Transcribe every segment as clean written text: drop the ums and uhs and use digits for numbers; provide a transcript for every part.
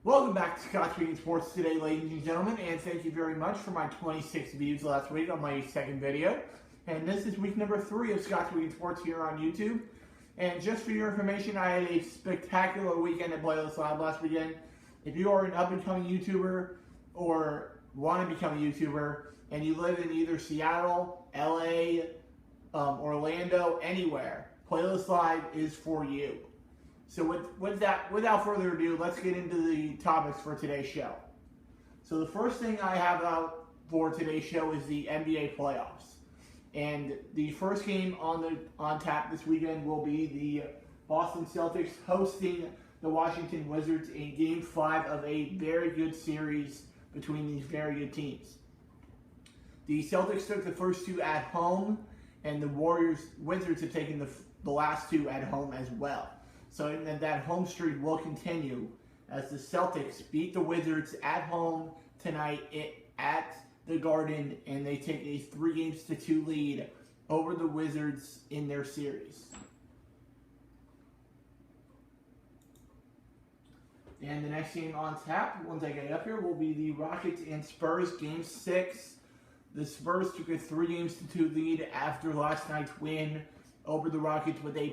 Welcome back to Scott Speaking Sports today, ladies and gentlemen, and thank you very much for my 26 views last week on my second video. And this is week number 3 of Scott Speaking Sports here on YouTube. And just for your information, I had a spectacular weekend at Playlist Live last weekend. If you are an up-and-coming YouTuber or want to become a YouTuber, and you live in either Seattle, LA, Orlando, anywhere, Playlist Live is for you. So without further ado, let's get into the topics for today's show. So the first thing I have out for today's show is the NBA playoffs. And the first game on tap this weekend will be the Boston Celtics hosting the Washington Wizards in Game 5 of a very good series between these very good teams. The Celtics took the first 2 at home, and the Wizards have taken the last 2 at home as well. So that home streak will continue as the Celtics beat the Wizards at home tonight at the Garden, and they take a 3-2 lead over the Wizards in their series. And the next game on tap, once I get up here, will be the Rockets and Spurs, Game 6. The Spurs took a 3-2 lead after last night's win over the Rockets with a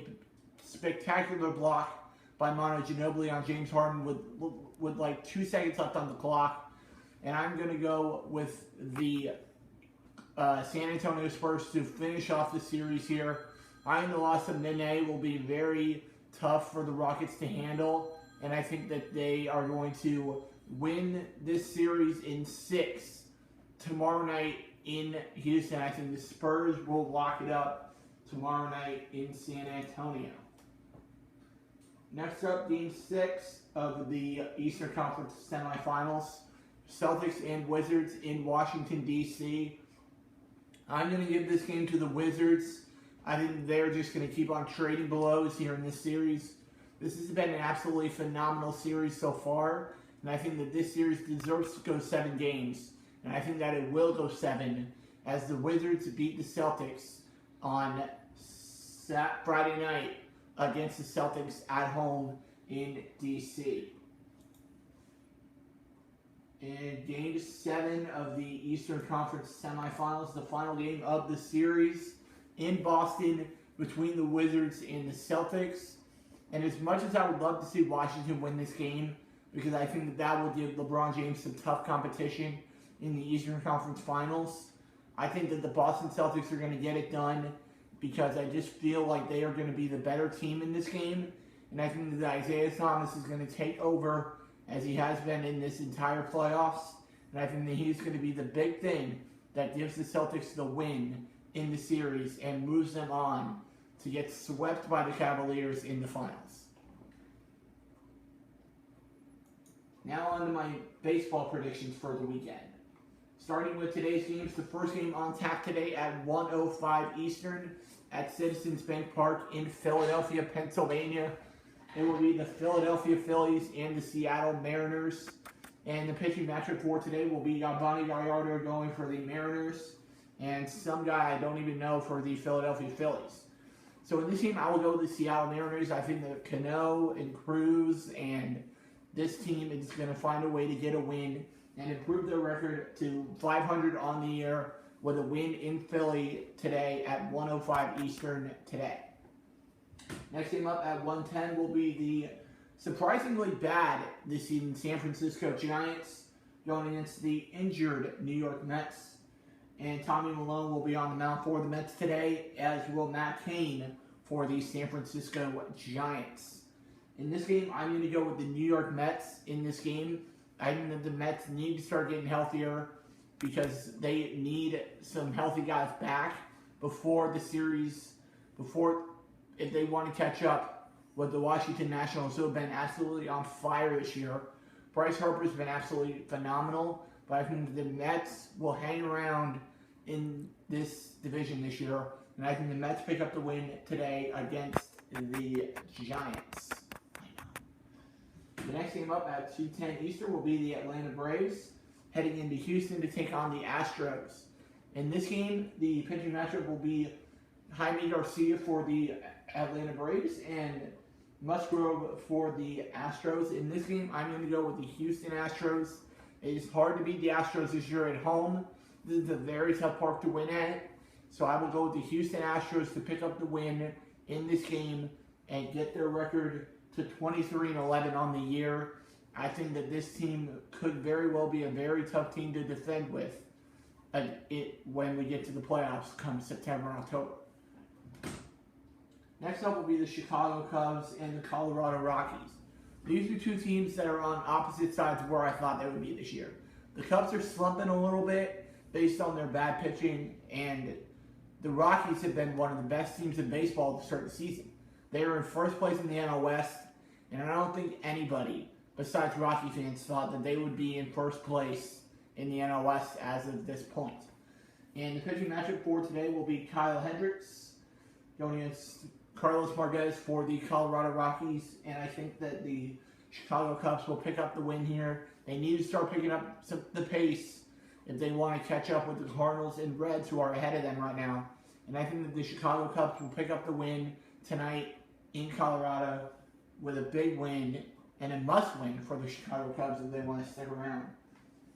spectacular block by Manu Ginobili on James Harden with like 2 seconds left on the clock. And I'm going to go with the San Antonio Spurs to finish off the series here. I think the loss of Nene will be very tough for the Rockets to handle, and I think that they are going to win this series in 6 tomorrow night in Houston. I think the Spurs will lock it up tomorrow night in San Antonio. Next up, Game 6 of the Eastern Conference semifinals. Celtics and Wizards in Washington, D.C. I'm going to give this game to the Wizards. I think they're just going to keep on trading blows here in this series. This has been an absolutely phenomenal series so far, and I think that this series deserves to go 7 games. And I think that it will go 7 as the Wizards beat the Celtics on Friday night against the Celtics at home in D.C. In Game 7 of the Eastern Conference semifinals, the final game of the series in Boston between the Wizards and the Celtics. And as much as I would love to see Washington win this game, because I think that will give LeBron James some tough competition in the Eastern Conference Finals, I think that the Boston Celtics are going to get it done, because I just feel like they are going to be the better team in this game. And I think that Isaiah Thomas is going to take over as he has been in this entire playoffs. And I think that he's going to be the big thing that gives the Celtics the win in the series and moves them on to get swept by the Cavaliers in the finals. Now on to my baseball predictions for the weekend. Starting with today's games, the first game on tap today at 1:05 Eastern at Citizens Bank Park in Philadelphia, Pennsylvania. It will be the Philadelphia Phillies and the Seattle Mariners. And the pitching matchup for today will be Yabani Gallardo going for the Mariners and some guy I don't even know for the Philadelphia Phillies. So in this game, I will go with the Seattle Mariners. I think that Cano and Cruz and this team is going to find a way to get a win and improve their record to 500 on the year with a win in Philly today at 1:05 Eastern today. Next game up at 1:10 will be the surprisingly bad this season San Francisco Giants going against the injured New York Mets. And Tommy Malone will be on the mound for the Mets today, as will Matt Cain for the San Francisco Giants. In this game, I'm going to go with the New York Mets in this game. I think that the Mets need to start getting healthier because they need some healthy guys back before the series, if they want to catch up with the Washington Nationals, who have been absolutely on fire this year. Bryce Harper's been absolutely phenomenal, but I think the Mets will hang around in this division this year, and I think the Mets pick up the win today against the Giants. The next game up at 2:10 Eastern will be the Atlanta Braves heading into Houston to take on the Astros. In this game, the pitching matchup will be Jaime Garcia for the Atlanta Braves and Musgrove for the Astros. In this game, I'm going to go with the Houston Astros. It is hard to beat the Astros this year at home. This is a very tough park to win at. So I will go with the Houston Astros to pick up the win in this game and get their record to 23-11 on the year. I think that this team could very well be a very tough team to defend with when we get to the playoffs come September and October. Next up will be the Chicago Cubs and the Colorado Rockies. These are two teams that are on opposite sides of where I thought they would be this year. The Cubs are slumping a little bit based on their bad pitching, and the Rockies have been one of the best teams in baseball to start the season. They are in first place in the NL West, and I don't think anybody besides Rocky fans thought that they would be in first place in the NL West as of this point. And the pitching matchup for today will be Kyle Hendricks going against Carlos Marquez for the Colorado Rockies, and I think that the Chicago Cubs will pick up the win here. They need to start picking up the pace if they want to catch up with the Cardinals and Reds, who are ahead of them right now. And I think that the Chicago Cubs will pick up the win tonight in Colorado with a big win and a must-win for the Chicago Cubs if they want to stick around.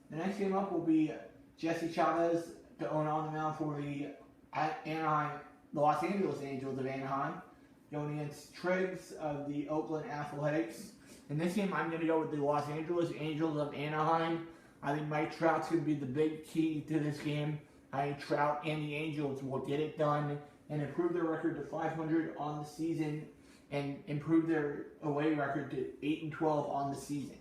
The next game up will be Jesse Chavez going on the mound for the Los Angeles Angels of Anaheim, going against Triggs of the Oakland Athletics. In this game, I'm going to go with the Los Angeles Angels of Anaheim. I think Mike Trout's going to be the big key to this game. I think Trout and the Angels will get it done and improve their record to 500 on the season and improve their away record to 8-12 on the season.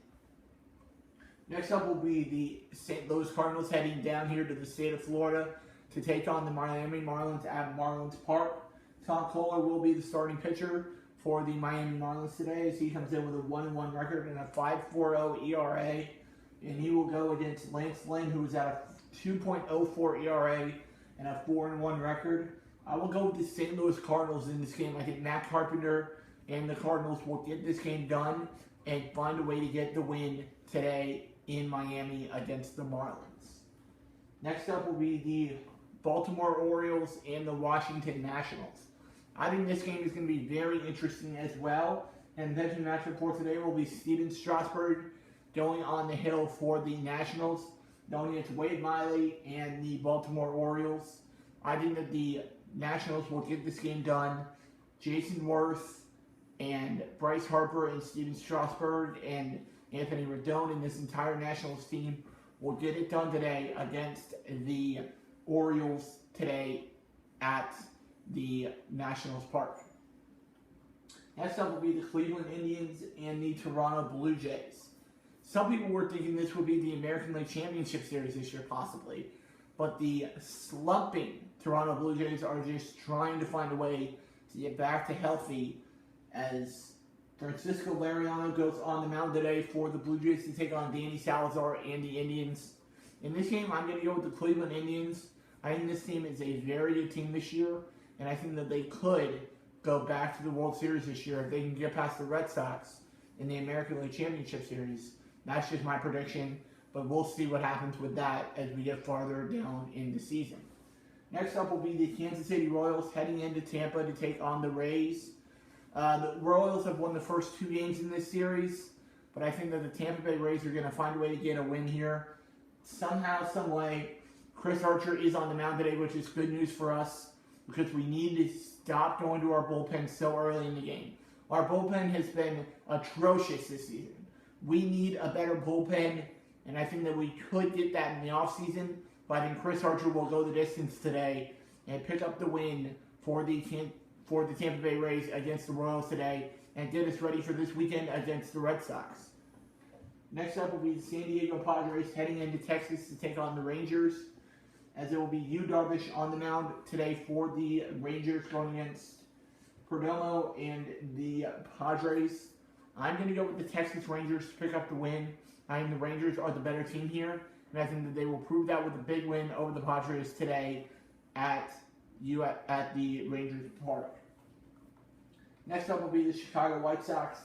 Next up will be the St. Louis Cardinals heading down here to the state of Florida to take on the Miami Marlins at Marlins Park. Tom Kohler will be the starting pitcher for the Miami Marlins today as he comes in with a 1-1 record and a 5.40 ERA. And he will go against Lance Lynn, who is at a 2.04 ERA and a 4-1 record. I will go with the St. Louis Cardinals in this game. I think Matt Carpenter and the Cardinals will get this game done and find a way to get the win today in Miami against the Marlins. Next up will be the Baltimore Orioles and the Washington Nationals. I think this game is going to be very interesting as well. And the pitching matchup for today will be Steven Strasburg going on the hill for the Nationals, going against Wade Miley and the Baltimore Orioles. I think that the Nationals will get this game done. Jason Worth and Bryce Harper and Steven Strasburg and Anthony Rendon and this entire Nationals team will get it done today against the Orioles today at the Nationals Park. Next up will be the Cleveland Indians and the Toronto Blue Jays. Some people were thinking this would be the American League Championship Series this year, possibly. But the slumping Toronto Blue Jays are just trying to find a way to get back to healthy as Francisco Liriano goes on the mound today for the Blue Jays to take on Danny Salazar and the Indians. In this game, I'm going to go with the Cleveland Indians. I think this team is a very good team this year, and I think that they could go back to the World Series this year if they can get past the Red Sox in the American League Championship Series. That's just my prediction, but we'll see what happens with that as we get farther down in the season. Next up will be the Kansas City Royals heading into Tampa to take on the Rays. The Royals have won the first 2 games in this series, but I think that the Tampa Bay Rays are going to find a way to get a win here. Somehow, some way, Chris Archer is on the mound today, which is good news for us because we need to stop going to our bullpen so early in the game. Our bullpen has been atrocious this season. We need a better bullpen, and I think that we could get that in the offseason, but I think Chris Archer will go the distance today and pick up the win for the Tampa Bay Rays against the Royals today and get us ready for this weekend against the Red Sox. Next up will be the San Diego Padres heading into Texas to take on the Rangers, as it will be Yu Darvish on the mound today for the Rangers going against Perdomo and the Padres. I'm going to go with the Texas Rangers to pick up the win. I think the Rangers are the better team here, and I think that they will prove that with a big win over the Padres today at the Rangers Park. Next up will be the Chicago White Sox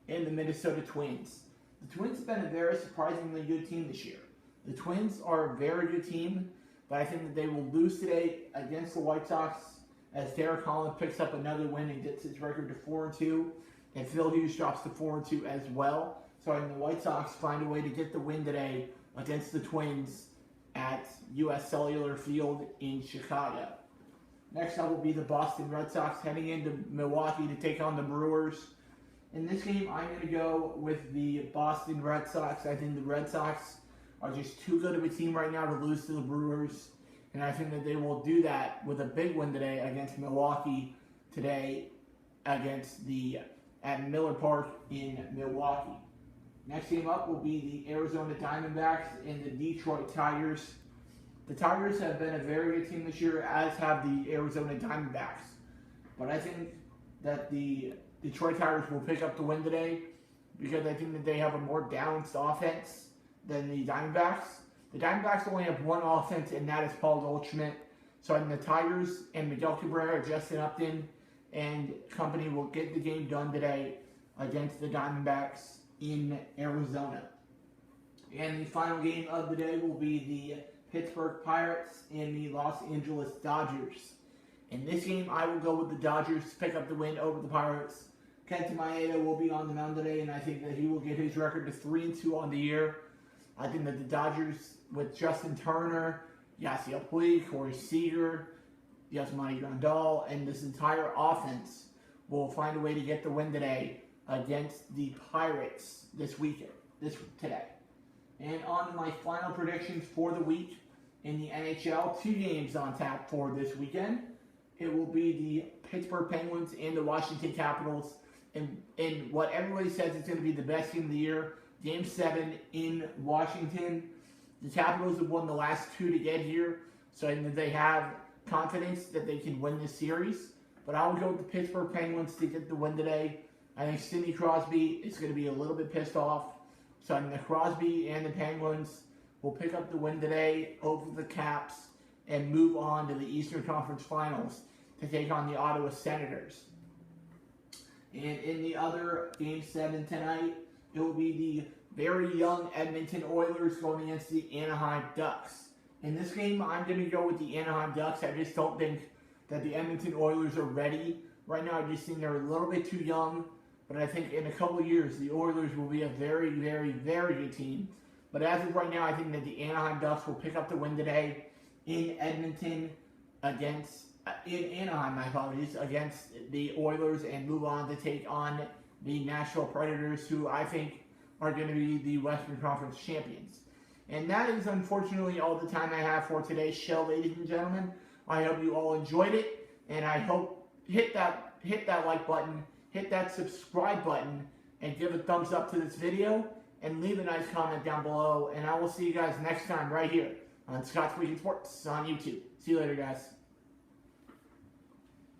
and the Minnesota Twins. The Twins have been a very surprisingly good team this year. The Twins are a very good team, but I think that they will lose today against the White Sox as Derek Holland picks up another win and gets his record to 4-2. and Phil Hughes drops to 4-2 as well. So the White Sox find a way to get the win today against the Twins at U.S. Cellular Field in Chicago. Next up will be the Boston Red Sox heading into Milwaukee to take on the Brewers. In this game, I'm going to go with the Boston Red Sox. I think the Red Sox are just too good of a team right now to lose to the Brewers. And I think that they will do that with a big win today against Milwaukee today at Miller Park in Milwaukee. Next game up will be the Arizona Diamondbacks and the Detroit Tigers. The Tigers have been a very good team this year, as have the Arizona Diamondbacks. But I think that the Detroit Tigers will pick up the win today because I think that they have a more balanced offense than the Diamondbacks. The Diamondbacks only have one offense, and that is Paul Goldschmidt. So I think the Tigers and Miguel Cabrera, Justin Upton, and company will get the game done today against the Diamondbacks in Arizona. And the final game of the day will be the Pittsburgh Pirates and the Los Angeles Dodgers. In this game, I will go with the Dodgers to pick up the win over the Pirates. Kenta Maeda will be on the mound today, and I think that he will get his record to 3-2 on the year. I think that the Dodgers, with Justin Turner, Yasiel Puig, Corey Seager, Yasmani Grandal, and this entire offense will find a way to get the win today against the Pirates today. And on to my final predictions for the week in the NHL. 2 games on tap for this weekend. It will be the Pittsburgh Penguins and the Washington Capitals. And what everybody says is going to be the best game of the year. Game 7 in Washington. The Capitals have won the last 2 to get here. So they have confidence that they can win this series. But I would go with the Pittsburgh Penguins to get the win today. I think Sidney Crosby is going to be a little bit pissed off. So I think the Crosby and the Penguins will pick up the win today over the Caps and move on to the Eastern Conference Finals to take on the Ottawa Senators. And in the other Game 7 tonight, it will be the very young Edmonton Oilers going against the Anaheim Ducks. In this game, I'm going to go with the Anaheim Ducks. I just don't think that the Edmonton Oilers are ready. Right now, I just think they're a little bit too young. But I think in a couple of years, the Oilers will be a very, very, very good team. But as of right now, I think that the Anaheim Ducks will pick up the win today in Anaheim, against the Oilers and move on to take on the Nashville Predators, who I think are going to be the Western Conference champions. And that is unfortunately all the time I have for today's show, ladies and gentlemen. I hope you all enjoyed it, and I hope hit that like button, hit that subscribe button, and give a thumbs up to this video, and leave a nice comment down below. And I will see you guys next time right here on Scott's Week in Sports on YouTube. See you later, guys.